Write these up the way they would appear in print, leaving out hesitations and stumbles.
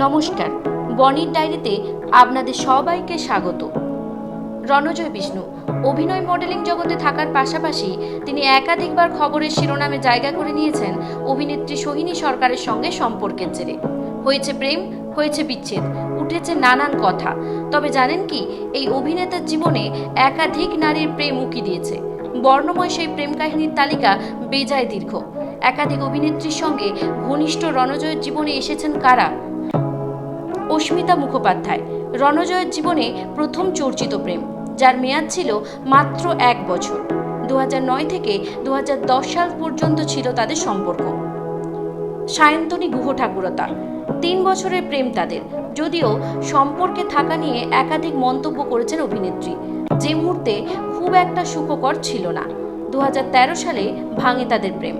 নমস্কার, বনির ডায়েরিতে আপনাদের সবাইকে স্বাগত। রণজয় বিষ্ণু অভিনয় মডেলিং জগতে থাকার পাশাপাশি তিনি একাধিকবার খবরের শিরোনামে জায়গা করে নিয়েছেন অভিনেত্রী সোহিনী সরকারের সঙ্গে সম্পর্কের জেরে। হয়েছে প্রেম, হয়েছে বিচ্ছেদ, উঠেছে নানান কথা। তবে জানেন কি, এই অভিনেতার জীবনে একাধিক নারীর প্রেম উকি দিয়েছে। বর্ণময় সেই প্রেম কাহিনীর তালিকা বেজায় দীর্ঘ। একাধিক অভিনেত্রীর সঙ্গে ঘনিষ্ঠ রণজয়ের জীবনে এসেছেন কারা? অস্মিতা মুখোপাধ্যায় রণজয়ের জীবনে প্রথম চর্চিত প্রেম, যার মেয়াদ ছিল মাত্র 1 বছর। 2009 থেকে 2010 সাল পর্যন্ত ছিল তাদের সম্পর্ক। সায়ন্তনী গুহ ঠাকুরতা 3 বছরের প্রেম তাদের, যদিও সম্পর্কে থাকা নিয়ে একাধিক মন্তব্য করেছেন অভিনেত্রী, যে মুহূর্তে খুব একটা সুখকর ছিল না। 2013 সালে ভাঙে তাদের প্রেম।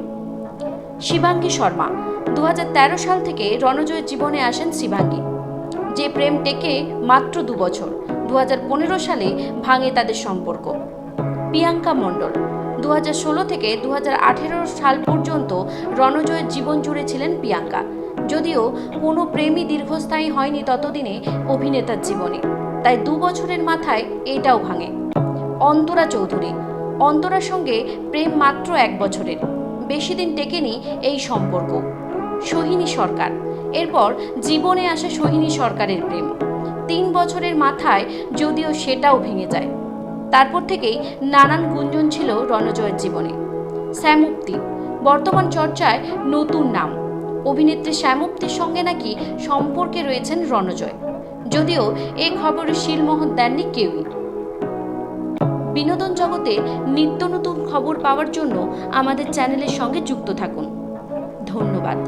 শিবাঙ্গী শর্মা 2013 সাল থেকে রণজয়ের জীবনে আসেন শিবাঙ্গী, যে প্রেম টেকে মাত্র 2 বছর। 2015 সালে ভাঙে তাদের সম্পর্ক। প্রিয়াঙ্কা মণ্ডল 2016 থেকে 2018 সাল পর্যন্ত রণজয়ের জীবন জুড়ে ছিলেন প্রিয়াঙ্কা, যদিও কোনো প্রেমই দীর্ঘস্থায়ী হয়নি ততদিনে অভিনেতার জীবনে, তাই 2 বছরের মাথায় এটাও ভাঙে। অন্তরা চৌধুরী অন্তরার সঙ্গে প্রেম মাত্র 1 বছরের, বেশি দিন টেকেনি এই সম্পর্ক। সোহিনী সরকার এরপর জীবনে আসে সোহিনী সরকারের প্রেম 3 বছরের মাথায়, যদিও সেটাও ভেঙে যায়। তারপর থেকেই নানান গুঞ্জন ছিল রণজয়ের জীবনে। শ্যামুপ্তি বর্তমান চর্চায় নতুন নাম। অভিনেত্রী শ্যামুপ্তির সঙ্গে নাকি সম্পর্কে রয়েছেন রণজয়, যদিও এ খবরে শিলমোহর দেননি কেউই। বিনোদন জগতে নিত্য নতুন খবর পাওয়ার জন্য আমাদের চ্যানেলের সঙ্গে যুক্ত থাকুন। ধন্যবাদ।